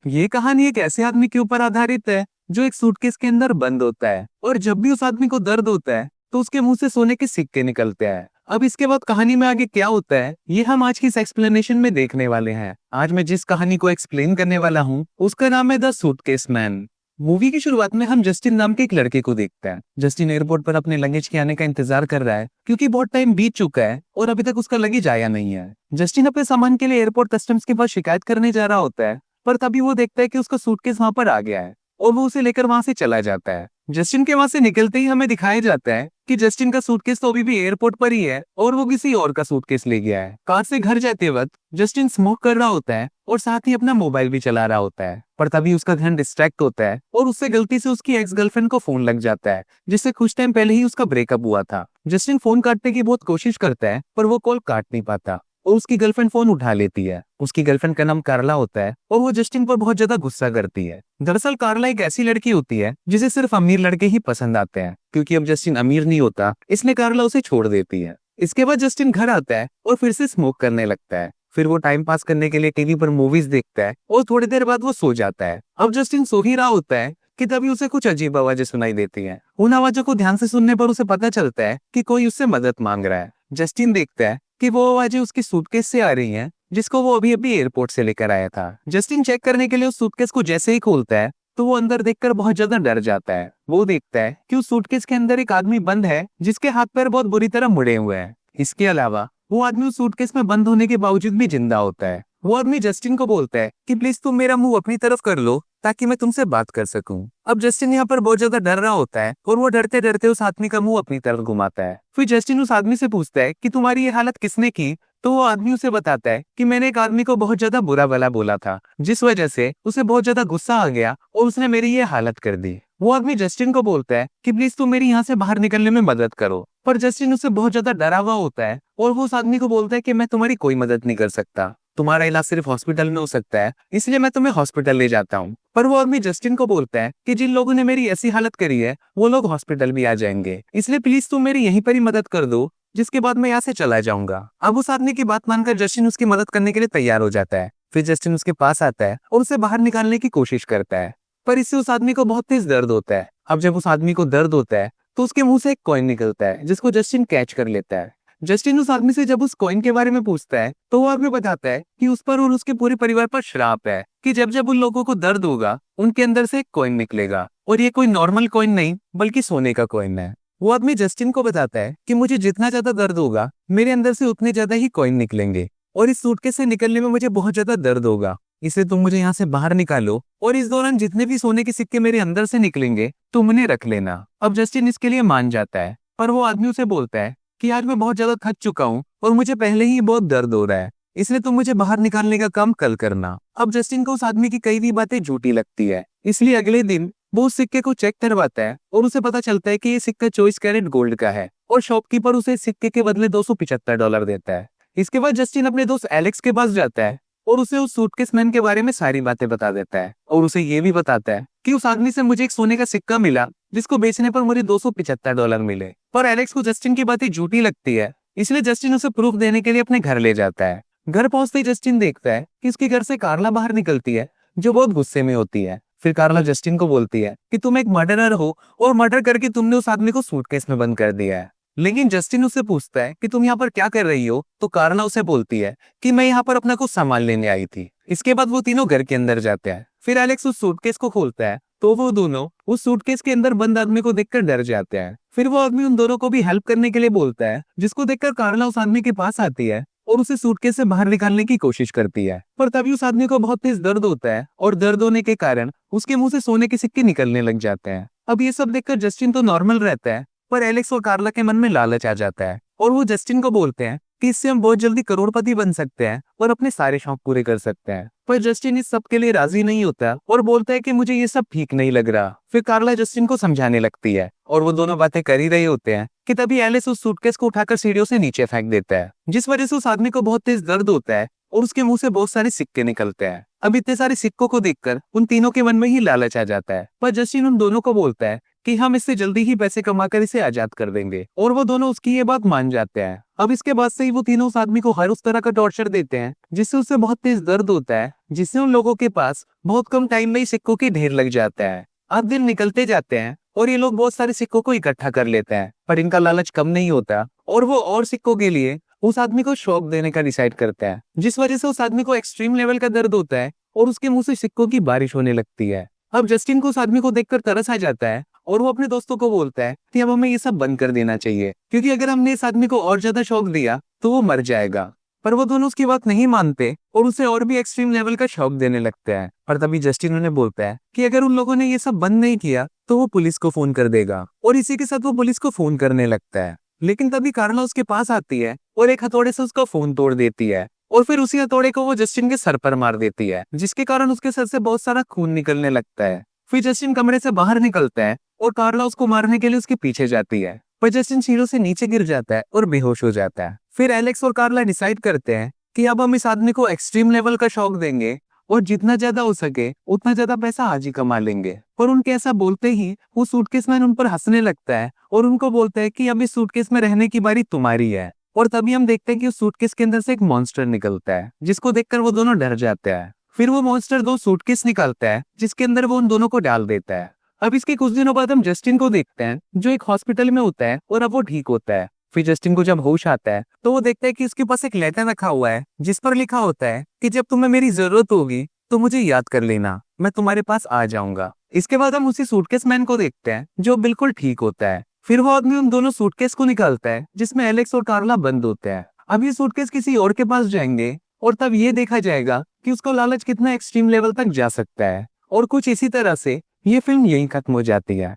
ये कहानी एक ऐसे आदमी के ऊपर आधारित है जो एक सूटकेस के अंदर बंद होता है और जब भी उस आदमी को दर्द होता है तो उसके मुंह से सोने के सिक्के निकलते हैं। अब इसके बाद कहानी में आगे क्या होता है ये हम आज की इस एक्सप्लेनेशन में देखने वाले हैं। आज मैं जिस कहानी को एक्सप्लेन करने वाला हूँ उसका नाम है द सूटकेस मैन। मूवी की शुरुआत में हम जस्टिन नाम के एक लड़के को देखते हैं। जस्टिन एयरपोर्ट पर अपने लगेज के आने का इंतजार कर रहा है क्योंकि बहुत टाइम बीत चुका है और अभी तक उसका लगेज आया नहीं है। जस्टिन अपने सामान के लिए एयरपोर्ट कस्टम्स के पास शिकायत करने जा रहा होता है, पर तभी वो देखता है कि उसका सूटकेस वहां पर आ गया है और वो उसे लेकर वहां से चला जाता है। जस्टिन के वहां से निकलते ही हमें दिखाया जाता है कि जस्टिन का सूटकेस तो अभी भी एयरपोर्ट पर ही है और वो किसी और का सूटकेस ले गया है। कार से घर जाते वक्त जस्टिन स्मोक कर रहा होता है और साथ ही अपना मोबाइल भी चला रहा होता है, पर तभी उसका ध्यान डिस्ट्रैक्ट होता है और उससे गलती से उसकी एक्स गर्लफ्रेंड को फोन लग जाता है जिससे कुछ टाइम पहले ही उसका ब्रेकअप हुआ था। जस्टिन फोन काटने की बहुत कोशिश करता है पर वो कॉल काट नहीं पाता और उसकी गर्लफ्रेंड फोन उठा लेती है। उसकी गर्लफ्रेंड का नाम कार्ला होता है और वो जस्टिन पर बहुत ज्यादा गुस्सा करती है। दरअसल कार्ला एक ऐसी लड़की होती है जिसे सिर्फ अमीर लड़के ही पसंद आते हैं, क्योंकि अब जस्टिन अमीर नहीं होता इसलिए कार्ला उसे छोड़ देती है। इसके बाद जस्टिन घर आता है और फिर से स्मोक करने लगता है। फिर वो टाइम पास करने के लिए टीवी पर मूवीज देखता है और थोड़ी देर बाद वो सो जाता है। अब जस्टिन सो ही रहा होता है कि तभी उसे कुछ अजीब आवाजें सुनाई देती हैं। उन आवाजों को ध्यान से सुनने पर उसे पता चलता है कि कोई उससे मदद मांग रहा है। जस्टिन देखता है कि वो आवाजें उसकी सूटकेस से आ रही हैं जिसको वो अभी अभी एयरपोर्ट से लेकर आया था। जस्टिन चेक करने के लिए उस सूटकेस को जैसे ही खोलता है तो वो अंदर देखकर बहुत ज्यादा डर जाता है। वो देखता है कि उस सूटकेस के अंदर एक आदमी बंद है जिसके हाथ पैर बहुत बुरी तरह मुड़े हुए हैं। इसके अलावा वो आदमी उस सूटकेस में बंद होने के बावजूद भी जिंदा होता है। वो आदमी जस्टिन को बोलता है कि प्लीज तुम मेरा मुंह अपनी तरफ कर लो ताकि मैं तुमसे बात कर सकूं। अब जस्टिन यहाँ पर बहुत ज्यादा डर रहा होता है और वो डरते डरते उस आदमी का मुंह अपनी तरफ घुमाता है। फिर जस्टिन उस आदमी से पूछता है कि तुम्हारी ये हालत किसने की, तो वो आदमी उसे बताता है कि मैंने एक आदमी को बहुत ज्यादा बुरा भला बोला था जिस वजह से उसे बहुत ज्यादा गुस्सा आ गया और उसने मेरी ये हालत कर दी। वो आदमी जस्टिन को बोलता है कि प्लीज तुम मेरी यहाँ से बाहर निकलने में मदद करो, पर जस्टिन उससे बहुत ज्यादा डरा हुआ होता है और वो उस आदमी को बोलता है कि मैं तुम्हारी कोई मदद नहीं कर सकता, तुम्हारा इलाज सिर्फ हॉस्पिटल में हो सकता है, इसलिए मैं तुम्हें हॉस्पिटल ले जाता हूँ। पर वो आदमी जस्टिन को बोलता है कि जिन लोगों ने मेरी ऐसी हालत करी है वो लोग हॉस्पिटल भी आ जाएंगे, इसलिए प्लीज तुम मेरी यहीं पर ही मदद कर दो, जिसके बाद मैं यहाँ से चला जाऊंगा। अब उस आदमी की बात मानकर जस्टिन उसकी मदद करने के लिए तैयार हो जाता है। फिर जस्टिन उसके पास आता है और उसे बाहर निकालने की कोशिश करता है, पर इससे उस आदमी को बहुत तेज दर्द होता है। अब जब उस आदमी को दर्द होता है तो उसके मुंह से एक कॉइन निकलता है जिसको जस्टिन कैच कर लेता है। जस्टिन उस आदमी से जब उस कॉइन के बारे में पूछता है तो वो आदमी बताता है कि उस पर और उसके पूरे परिवार पर श्राप है कि जब जब उन लोगों को दर्द होगा उनके अंदर से एक कॉइन निकलेगा और ये कोई नॉर्मल कॉइन नहीं बल्कि सोने का कॉइन है। वो आदमी जस्टिन को बताता है कि मुझे जितना ज्यादा दर्द होगा मेरे अंदर से उतने ज्यादा ही कॉइन निकलेंगे और इस सूटकेस से निकलने में मुझे बहुत ज्यादा दर्द होगा, इसलिए तुम मुझे यहाँ से बाहर निकालो और इस दौरान जितने भी सोने के सिक्के मेरे अंदर से निकलेंगे तुम उन्हें रख लेना। अब जस्टिन इसके लिए मान जाता है, पर वो आदमी उसे बोलता है कि आज मैं बहुत ज्यादा थक चुका हूँ और मुझे पहले ही बहुत दर्द हो रहा है, इसलिए तुम मुझे बाहर निकालने का काम कल करना। अब जस्टिन को उस आदमी की कई भी बातें झूठी लगती है, इसलिए अगले दिन वो उस सिक्के को चेक करवाता है और उसे पता चलता है कि ये सिक्का 24 कैरेट गोल्ड का है और शॉपकीपर उसे सिक्के के बदले $275 देता है। इसके बाद जस्टिन अपने दोस्त एलेक्स के पास जाता है और उसे उस सूटकेस मैन के बारे में सारी बातें बता देता है और उसे ये भी बताता है कि उस आदमी से मुझे एक सोने का सिक्का मिला जिसको बेचने पर मुझे $275 मिले। पर एलेक्स को जस्टिन की बातें झूठी लगती है, इसलिए जस्टिन उसे प्रूफ देने के लिए अपने घर ले जाता है। घर पहुंचते ही जस्टिन देखता है कि उसके घर से कार्ला बाहर निकलती है जो बहुत गुस्से में होती है। फिर कार्ला जस्टिन को बोलती है कि तुम एक मर्डरर हो और मर्डर करके तुमने उस आदमी को सूटकेस में बंद कर दिया है। लेकिन जस्टिन उससे पूछता है कि तुम यहाँ पर क्या कर रही हो, तो कार्ला उसे बोलती है कि मैं यहाँ पर अपना कुछ सामान लेने आई थी। इसके बाद वो तीनों घर के अंदर जाते हैं। फिर एलेक्स उस सूटकेस को खोलता है तो वो दोनों उस सूटकेस के अंदर बंद आदमी को देखकर डर जाते हैं। फिर वो आदमी उन दोनों को भी हेल्प करने के लिए बोलता है, जिसको देखकर कार्ला उस आदमी के पास आती है और उसे सूटकेस से बाहर निकालने की कोशिश करती है, पर तभी उस आदमी को बहुत तेज दर्द होता है और दर्द होने के कारण उसके मुंह से सोने के सिक्के निकलने लग जाते हैं। अब ये सब देखकर जस्टिन तो नॉर्मल रहता है, पर एलेक्स और कार्ला के मन में लालच आ जाता है और वो जस्टिन को बोलते हैं कि इससे हम बहुत जल्दी करोड़पति बन सकते हैं और अपने सारे शौक पूरे कर सकते हैं। पर जस्टिन इस सब के लिए राजी नहीं होता और बोलता है कि मुझे ये सब ठीक नहीं लग रहा। फिर कार्ला जस्टिन को समझाने लगती है और वो दोनों बातें कर ही रहे होते हैं कि तभी एलिस उस सूटकेस को उठाकर सीढ़ियों से नीचे फेंक देता है, जिस वजह से उस आदमी को बहुत तेज दर्द होता है और उसके मुंह से बहुत सारे सिक्के निकलते हैं। अब इतने सारे सिक्कों को देखकर उन तीनों के मन में ही लालच आ जाता है, पर जस्टिन उन दोनों को बोलता है कि हम इससे जल्दी ही पैसे कमाकर इसे आजाद कर देंगे, और वो दोनों उसकी ये बात मान जाते हैं। अब इसके बाद से ही वो तीनों उस आदमी को हर उस तरह का टॉर्चर देते हैं जिससे उसे बहुत तेज दर्द होता है, जिससे उन लोगों के पास बहुत कम टाइम में ही सिक्कों के ढेर लग जाता है। अब दिन निकलते जाते हैं और ये लोग बहुत सारे सिक्कों को इकट्ठा कर लेते हैं, पर इनका लालच कम नहीं होता और वो और सिक्कों के लिए उस आदमी को शॉक देने का डिसाइड करते हैं, जिस वजह से उस आदमी को एक्सट्रीम लेवल का दर्द होता है और उसके मुंह से सिक्कों की बारिश होने लगती है। अब जस्टिन को उस आदमी को देखकर तरस आ जाता है और वो अपने दोस्तों को बोलता है कि अब हमें ये सब बंद कर देना चाहिए, क्योंकि अगर हमने इस आदमी को और ज्यादा शॉक दिया तो वो मर जाएगा। पर वो दोनों उसकी बात नहीं मानते और उसे और भी एक्सट्रीम लेवल का शॉक देने लगते हैं। पर तभी जस्टिन उन्हें बोलता है कि अगर उन लोगों ने ये सब बंद नहीं किया तो वो पुलिस को फोन कर देगा, और इसी के साथ वो पुलिस को फोन करने लगता है। लेकिन तभी कार्ला उसके पास आती है और एक हथौड़े से उसका फोन तोड़ देती है, और फिर उसी हथौड़े को वो जस्टिन के सर पर मार देती है, जिसके कारण उसके सर से बहुत सारा खून निकलने लगता है। फिर जस्टिन कमरे से बाहर निकलता है और कार्ला उसको मारने के लिए उसके पीछे जाती है, पर जस्टिन सीढ़ियों से नीचे गिर जाता है और बेहोश हो जाता है। फिर एलेक्स और कार्ला डिसाइड करते हैं कि अब हम इस आदमी को एक्सट्रीम लेवल का शॉक देंगे और जितना ज्यादा हो सके उतना ज्यादा पैसा आज ही कमा लेंगे। पर उनके ऐसा बोलते ही वो सूटकेसमैन उन पर हंसने लगता है और उनको बोलता है कि अब इस सूटकेस में रहने की बारी तुम्हारी है। और तभी हम देखते हैं कि उस सूटकेस के अंदर से एक मॉन्स्टर निकलता है, जिसको देखकर वो दोनों डर जाते हैं। फिर वो मॉन्स्टर 2 सूटकेस निकालता है जिसके अंदर वो उन दोनों को डाल देता है। अब इसके कुछ दिनों बाद हम जस्टिन को देखते हैं जो एक हॉस्पिटल में होता है और अब वो ठीक होता है। फिर जस्टिन को जब होश आता है तो वो देखता है कि उसके पास एक लेटर रखा हुआ है जिस पर लिखा होता है कि जब तुम्हें मेरी जरूरत होगी तो मुझे याद कर लेना, मैं तुम्हारे पास आ जाऊंगा। इसके बाद हम उसी सूटकेस मैन को देखते हैं जो बिल्कुल ठीक होता है। फिर वो आदमी उन दोनों सूटकेस को निकालता है जिसमें एलेक्स और कार्ला बंद होते हैं। अब ये सूटकेस किसी और के पास जाएंगे और तब ये देखा जाएगा कि उसका लालच कितना एक्सट्रीम लेवल तक जा सकता है। और कुछ इसी तरह से ये फिल्म यहीं खत्म हो जाती है।